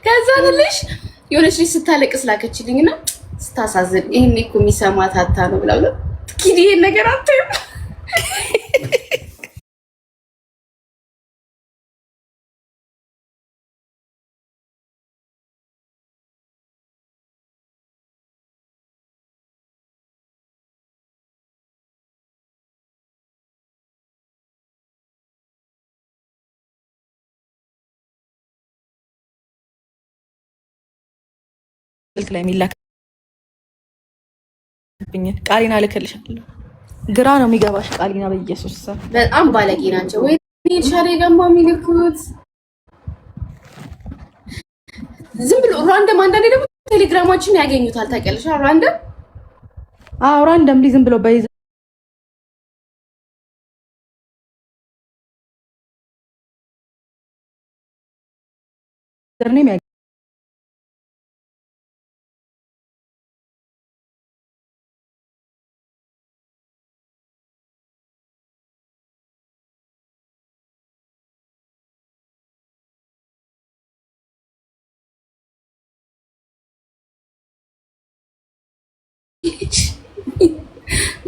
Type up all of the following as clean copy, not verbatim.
ከዛን ልሽ የሆነች ልጅ ስታለቅስ ላከችልኝና ስታሳዝን ይሄኔ እኮ የሚሰማት አታ ነው ብላ ብላ ኪዲ ይሄን ነገር አትይም ስልክ ላይ የሚላክብኝ ቃሊና ልክልሻለሁ። ግራ ነው የሚገባሽ ቃሊና በኢየሱስ ስም በጣም ባለጌ ናቸው። ወይ ሻሬ ገማ የሚልኩት ዝም ብሎ ራንደም። አንዳንዴ ደግሞ ቴሌግራማችን ያገኙታል ታውቂያለሽ? ራንደም ራንደም ዝም ብሎ በይዘ ዘርኔ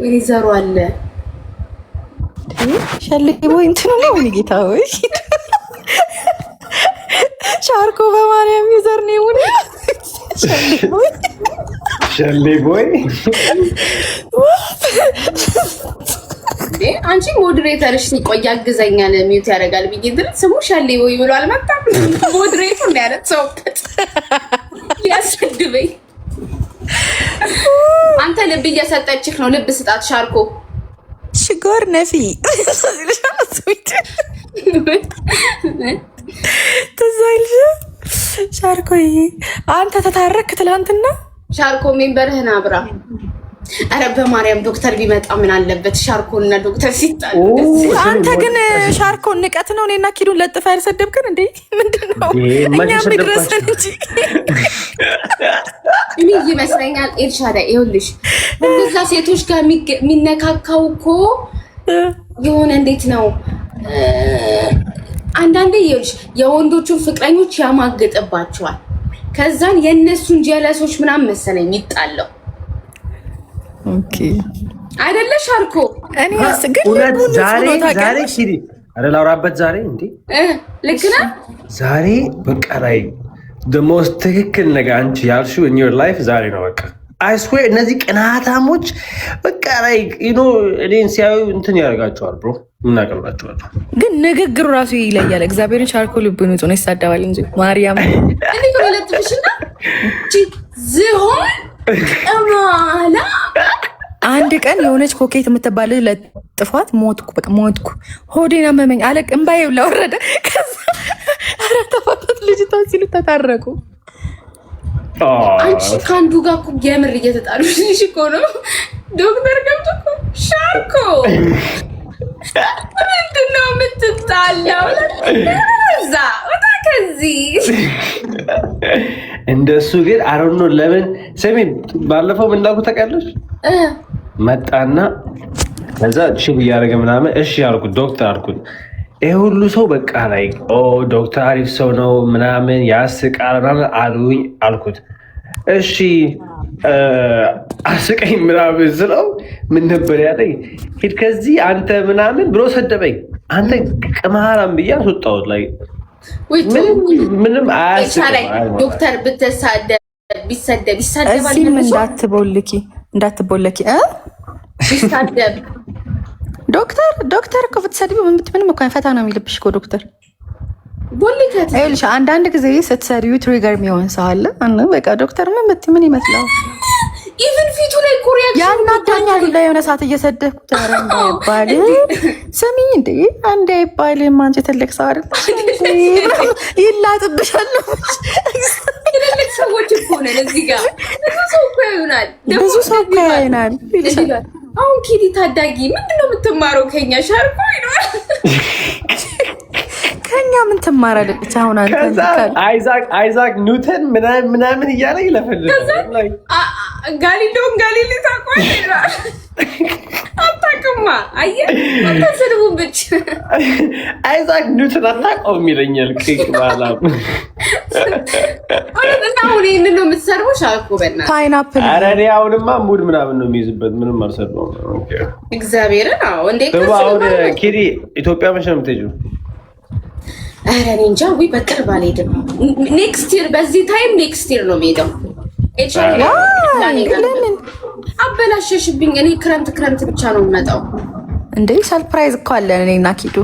ወይ ዘሩ አለ ሸልይ ወይ እንትኑ ነው ጌታ ወይ ሻርኮ በማርያም ዩዘር ኔም ነው ሸልይ ቦይ አንቺ ሞዴሬተርሽ ሲቆይ ያግዘኛል ሚውት ያደርጋል ብዬ ድረስ ስሙ ሸልይ ቦይ ብሎ አልመጣም። ሞዴሬተር ነው ያለ ሰውበት ያስደበይ አንተ ልብ እየሰጠችህ ነው። ልብ ስጣት ሻርኮ ሽጎር ነፊ ተዛይልሽ ሻርኮ አንተ ተታረክ ትላንትና ሻርኮ ሜምበርህን አብራ። አረ በማርያም ዶክተር ቢመጣ ምን አለበት? ሻርኮና ዶክተር ሲጣሉ። አንተ ግን ሻርኮን ንቀት ነው እኔና ኪዱን ለጥፋ ያልሰደብከን እንዴ? ምንድነው? እኛም ይድረሰን እንጂ እኔ ይመስለኛል ኤልሻዳይ ይኸውልሽ እነዛ ሴቶች ጋር የሚነካካው እኮ የሆነ እንዴት ነው አንዳንዴ ይኸውልሽ የወንዶቹን ፍቅረኞች ያማግጥባቸዋል። ከዛን የእነሱን ጀለሶች ምናምን መሰለኝ ይጣለው። ኦኬ አይደለ ሻርኮ? እኔ አስገኝ ዛሬ ሲሪ አረ ላውራበት ዛሬ እንዴ ልክ ነህ። ዛሬ በቃ ላይ the most ትክክል ነገር አንቺ ያልሽው in your life ዛሬ ነው። በቃ I swear እነዚህ ቅናታሞች በቃ ላይ እኔን ሲያዩ እንትን ያደርጋቸዋል ብሮ እናቀርባቸዋል። ግን ንግግሩ ራሱ ይለያል። እግዚአብሔርን ሻርኮ ልብ ንጹህ ነው ይሳደባል እንጂ ማርያም እኔ ነው ለጥፍሽና ዝሆን አማላ አንድ ቀን የሆነች ኮኬት የምትባል ለጥፏት ሞትኩ። በቃ ሞትኩ። ሆዴን አመመኝ አለቅ እምባዬ ለወረደ። ከዛ ኧረ ተፋታት ልጅቷ ሲሉ ተታረቁ። አንቺ ከአንዱ ጋር እኮ የምር እየተጣሉ ልጅ እኮ ነው ዶክተር ገብቶ እኮ ሻርኮ ምንድን ነው የምትጣላው? እዛ ወጣ ከዚህ እንደሱ ግን አሮኖ ለምን ስሚ፣ ባለፈው ምን እንዳልኩ ታውቂያለሽ? መጣና ከዛ ሽብ እያደረገ ምናምን እሺ አልኩት፣ ዶክተር አልኩት። ይሄ ሁሉ ሰው በቃ ላይ ዶክተር አሪፍ ሰው ነው ምናምን ያስቃል ምናምን አሉኝ አልኩት። እሺ አስቀኝ ምናምን ስለው ምን ነበር ያለኝ? ሂድ ከዚህ አንተ ምናምን ብሎ ሰደበኝ። አንተ ቅማራም ብዬ አስወጣሁት። ላይ ምንም አያስቅም። ዶክተር ብትሳደብ ቢሰደብ ይሳደባል። እዚህም እንዳትቦልኪ ቢሳደብ ዶክተር እኮ ብትሰድቢ ምንም እኮ ፈታ ነው የሚልብሽ እኮ ዶክተር ቦልከት። ይኸውልሽ አንዳንድ ጊዜ ስትሰድቢው ትሪገር የሚሆን ሰው አለ። በቃ ዶክተር ምን ይመስላል? ኢቭን ፊቱ ላይ ኮሪያ ያናዳኛል። የሆነ ሰዓት እየሰደብኩት ኧረ እንዳይባል ስሚ እንዴ አንዴ አይባልም። አንቺ ትልቅ ሰው አይደል ይላጥብሻል። ትልቅ ሰዎች እኮ ነን እዚህ ጋር ብዙ ሰው እኮ ያዩናል። አሁን ኪዲ ታዳጊ ምንድነው የምትማረው ከኛ? ሻርኮ ይኖር ከኛ ምን ትማራለች? አሁን አንተ አይዛክ ኒውተን ምናምን እያለ ይለፈልፋል። ጋሊሌዮን ጋሊሌ ታውቀዋለህ? አታውቅማ። አየህ አታሰድቡን ብቻ። አይዛክ ኒውተን አታውቀውም ይለኛል። እና አሁን ይሄንን ነው የምትሰርበው ሻርኩ በእናትህ ፓይናፕል። ኧረ እኔ አሁንማ ሙድ ምናምን ነው የሚይዝበት ምንም አልሰራሁም። እግዚአብሔርን። አዎ እንዴ አሁን ኪዲ ኢትዮጵያ መቼ ነው የምትሄጂው? ኧረ እኔ እንጃ። ወይ በቅርብ አልሄድም። ኔክስት ይር በዚህ ታይም ኔክስት ይር ነው የምሄደው። ለምን አበላሸሽብኝ? እኔ ክረምት ብቻ ነው የምመጣው። እንዴ ሰርፕራይዝ እኮ አለን እኔና ኪዱ።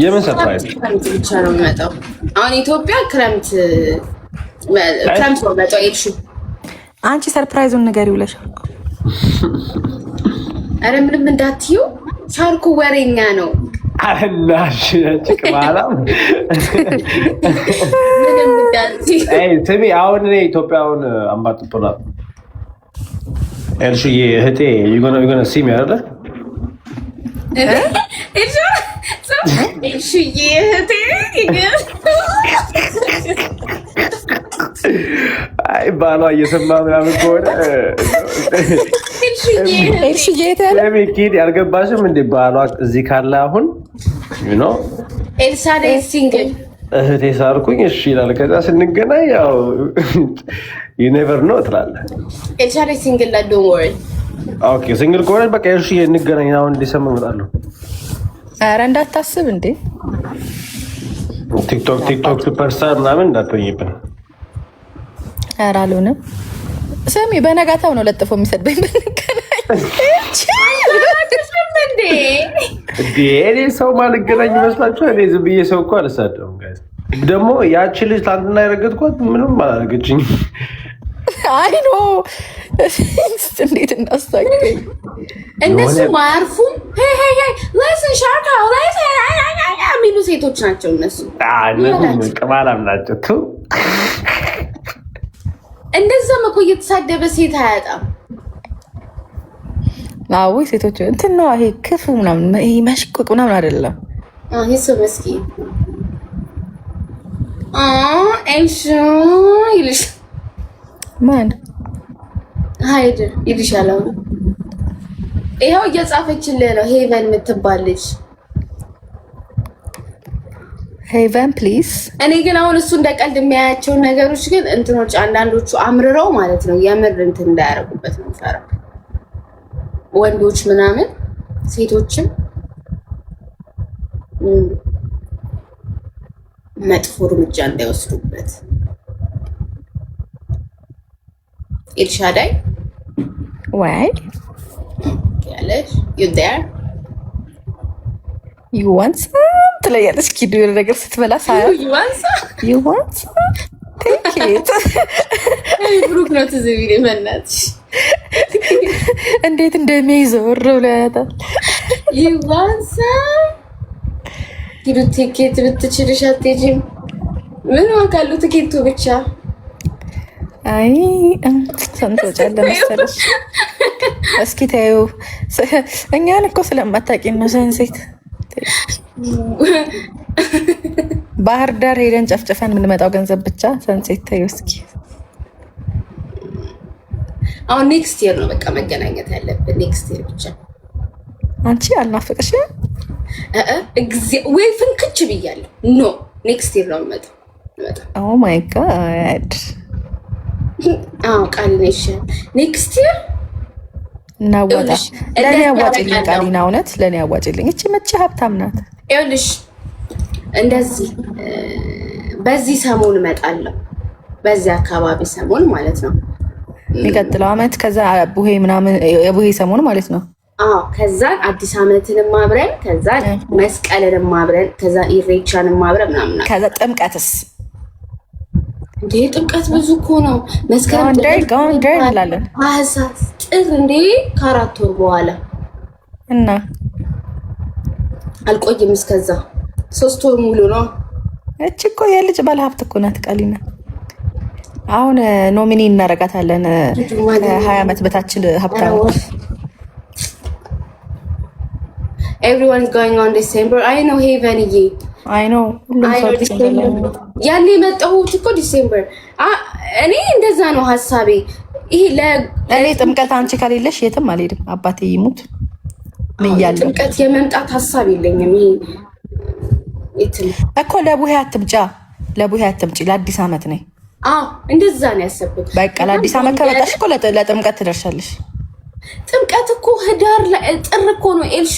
የምን ሰርፕራይዝ? ክረምት ብቻ ነው የምመጣው። አሁን ኢትዮጵያ ክረምት ነው የምመጣው። ኤልሹ አንቺ ሰርፕራይዙን ንገሪው ለሻርኩ። ኧረ ምንም እንዳትዩ፣ ሻርኩ ወሬኛ ነው። አናሽ ጭቅማላም ምንም እንዳትዩ። ስሚ አሁን እኔ ኢትዮጵያውን አምባጥቶና ኤልሹዬ እህቴ ይጎነ ሲም ያለ ኤልሹዬ እህቴ አይ ባሏ እየሰማ ምናምን ከሆነ ኪድ ያልገባሽም እንደ ባሏ እዚህ ካለ አሁን ኤልሳዴ ሲንግል እህቴ ሳርኩኝ እሺ ይላል። ከዛ ስንገናኝ ያው ዩኔቨር ነው ትላለህ። ኤልሳዴ ሲንግል ላይ ዶንት ወሪ። ኦኬ ሲንግል ከሆነ በቃ እሺ እንገናኝ። አሁን ዲሰምበር እመጣለሁ። ኧረ እንዳታስብ እንዴ ቲክቶክ ሱፐርስታር ምናምን እንዳትሆኝብን። ኧረ አልሆነም። ስሚ በነጋታው ነው ለጥፎ የሚሰድበኝ። እኔ ሰው ማልገናኝ ይመስላችኋል? እኔ ዝም ብዬ ሰው እኮ አልሳደብም። ደግሞ ያቺ ልጅ ትናንትና ያረገጥኳት ምንም አላደረገችኝም። አይ ኖ እንዴት እንዳሳቀኝ። እነሱ አያርፉም። ለስን ሻርካ የሚሉ ሴቶች ናቸው እነሱ። ቅማላም ናቸው። እንደዛም እኮ እየተሳደበ ሴት አያጣም። አዎ ሴቶች እንትን ነው ይሄ ክፉ ምናምን ይሄ መሽቆቅ ምናምን አይደለም። ይሄ መስኪ ኤልሹ ይልሽ ማን ሀይድ ይልሻል። አሁን ይኸው እየጻፈችልህ ነው ሄቨን የምትባል ልጅ። ሄቨን ፕሊዝ። እኔ ግን አሁን እሱ እንደ ቀልድ የሚያያቸውን ነገሮች ግን እንትኖች አንዳንዶቹ አምርረው ማለት ነው የምር እንትን እንዳያረጉበት ነው ፈራው። ወንዶች ምናምን ሴቶችም መጥፎ እርምጃ እንዳይወስዱበት። ኤልሻዳይ ወይ ያለሽ ዩ ዴር ዩ ዋንት ትለያለሽ። ኪዱ ነገር ስትበላ ሳያ ዩ ዋንት ቴክ ኢት ብሩክ ነው ትዝ ቢለኝ መናትሽ እንዴት እንደሚይዘው ብሎ ያታል። ዩ ዋንት ኪዱ ቲኬት ብትችልሽ አትሄጂም? ምን ዋካሉ ቲኬቱ ብቻ። አይ ሰንቶች አለ መሰለሽ። እስኪ ታዩ እኛን እኮ ስለማታውቂን ነው ሰንሴት። ባህር ዳር ሄደን ጨፍጨፈን የምንመጣው ገንዘብ ብቻ ሰንሴት ታዩ እስኪ። አሁን ኔክስት ይር ነው በቃ መገናኘት ያለብን ኔክስት ይር ብቻ። አንቺ አልናፈቅሽም? ወይ ፍንክች ብያለሁ። ኖ ኔክስት ይር ነው የምመጣው። ኦ ማይ ጋድ ቃል ነሽ ኔክስት ይር እናዋጣ። ለኔ ያዋጭልኝ ቃሊና፣ እውነት ለኔ ያዋጭልኝ። እቺ መቼ ሀብታም ናት። ይኸውልሽ እንደዚህ በዚህ ሰሞን እመጣለሁ፣ በዚህ አካባቢ ሰሞን ማለት ነው የሚቀጥለው አመት። ከዛ ቡሄ ምናምን የቡሄ ሰሞን ማለት ነው። ከዛ አዲስ አመትንም አብረን፣ ከዛ መስቀልንም አብረን፣ ከዛ ኢሬቻንም አብረን ምናምን። ከዛ ጥምቀትስ እንዴ? ጥምቀት ብዙ እኮ ነው። መስከረም እንላለን። ታህሳስ፣ ጥር እንዴ ከ4 ወር በኋላ እና አልቆይም። እስከዛ 3 ወር ሙሉ ነው። እቺ እኮ የልጅ ባለሀብት እኮ ናት ቃሊና። አሁን ኖሚኒ እናረጋታለን። 20 ዓመት በታች ሀብታም። Everyone is going on December. I know ሄቨንዬ አይ ኖ ያኔ የመጣሁት እኮ ዲሴምበር። እኔ እንደዛ ነው ሀሳቤ። ይሄ እኔ ጥምቀት አንቺ ከሌለሽ የትም አልሄድም። አባቴ ይሙት ምያለሁ። ጥምቀት የመምጣት ሀሳብ የለኝም። ይሄ የትም እኮ ለቡሄ አትምጫ። ለቡሄ አትምጪ፣ ለአዲስ ዓመት ነኝ። አዎ እንደዛ ነው ያሰብኩት። በቃ ለአዲስ ዓመት ከመጣሽ እኮ ለጥምቀት ትደርሻለሽ። ጥምቀት እኮ ህዳር ጥር እኮ ነው ኤልሹ።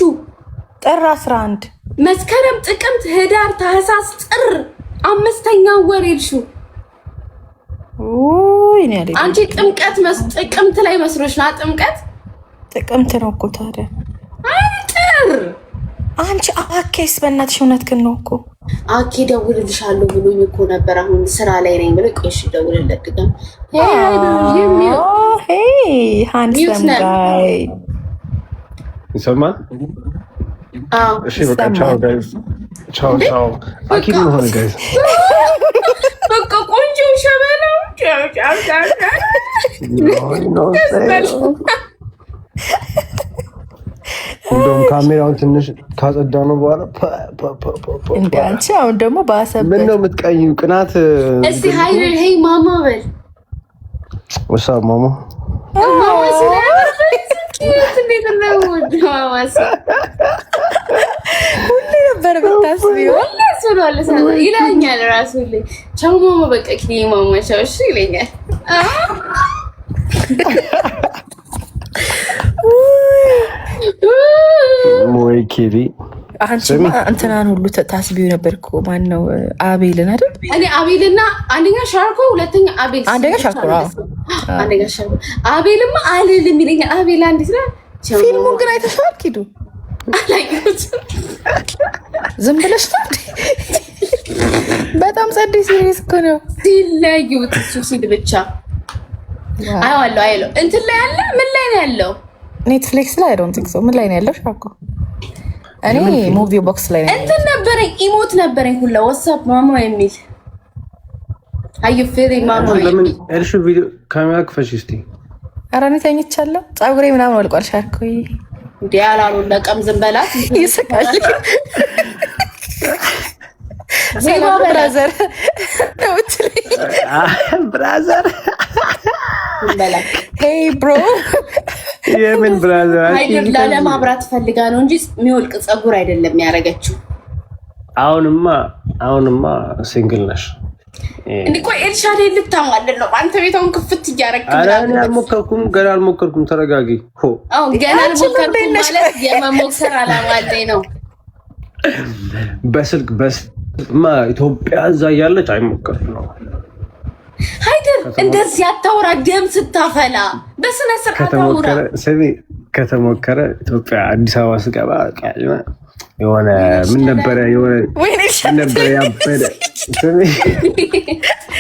ጥር 11 መስከረም፣ ጥቅምት፣ ህዳር፣ ታህሳስ፣ ጥር 5ኛ ወር ኤልሹ። እኔ አይደል አንቺ ጥምቀት ጥቅምት ላይ መስሎሽ ነው? ጥምቀት ጥቅምት ነው እኮ ታዲያ። አይ ጥር። አንቺ አኬስ በእናትሽ እውነት ግን ነው እኮ። አኬ ደውልልሻለሁ ብሎኝ እኮ ነበር። አሁን ስራ ላይ ነኝ ብሎ ቆይሽ ደውልለት ድጋም። ሄይ ሃንድሰም ጋይ ይሰማል? አዎ እሺ በቃ ቻው ጋይስ፣ ቻው ቻው። አኪድ ነው ሆነ ጋይስ። በቃ ቆንጆ ሸበላው ቻው ቻው ቻው። እንደውም ካሜራውን ትንሽ ካጸዳ ነው በኋላ እንደ አንቺ አሁን ደግሞ ባሰብ። ምን ነው የምትቀይው? ቅናት። እስቲ ሃይደር ሄይ ማማ በል። ወሳ ማማ ማማ እንዴት ነው ማማስ? ሁሌ ነበር ብታስቢው። ሁሌ ሱራለ ይለኛል ራሱ ሁሌ ቻው ማማ በቃ ኪኒ ማማ ቻው እሺ ይለኛል። ወይ ኪሪ አንቺማ እንትናን ሁሉ ታስቢው ነበር እኮ። ማን ነው አቤልን አይደል? እኔ አቤልና አንደኛ ሻርኮ፣ ሁለተኛ አቤል። አንደኛ ሻርኮ ነው። አንደኛ ሻርኮ። አቤልማ አልልም ይለኛል። አቤል አንዲት ነው። ፊልሙን ግን አይተሻል? ኪዱ አላየሁትም። ዝም ብለሽ ነው። በጣም ጸዴ ሲሪየስ እኮ ነው። ሲለዩት እሱ ሲል ብቻ አየዋለሁ። እንትን ላይ ያለ ምን ላይ ነው ያለው? ኔትፍሊክስ ላይ አይዶንት ቲንክ ሶ። ምን ላይ ነው ያለው? ሻርኮ እኔ ሙቪ ቦክስ ላይ ነው። እንትን ነበረኝ፣ ኢሞት ነበረኝ ሁላ ዋትስአፕ ማማ የሚል አዩ ፍሪ ማማ ለምን እርሹ ቪዲዮ ካሜራ ክፈሽ እስቲ። ኧረ እኔ ተኝቻለሁ። ፀጉሬ ምናምን ወልቋል። ሻርኮ እንዴ አላሉ ለቀም ዝም በላት ይስቃል። ዜማ ብራዘር ነው ትልኝ። ብራዘር ሄይ ብሮ የምን ብራዘር? አይደል ላለማብራት ፈልጋ ነው እንጂ የሚወልቅ ፀጉር አይደለም ያደረገችው። አሁንማ ሲንግል ነሽ እንዴ? ቆይ ኤልሻዴ ልታማልል ነው አንተ ቤታውን ክፍት እያረክ ነው። አረ እኔ ገና አልሞከርኩም። ተረጋጊ። አዎ ገና አልሞከርኩም ማለት የመሞከር አላማ አለኝ ነው። በስልክ ኢትዮጵያ እዛ እያለች አይሞከርም ነው። ሃይደር እንደዚህ አታውራ። ደም ስታፈላ በስነ ስርዓት አውራ። ከተሞከረ ኢትዮጵያ አዲስ አበባ ስገባ የሆነ ምን ነበረ ያበደ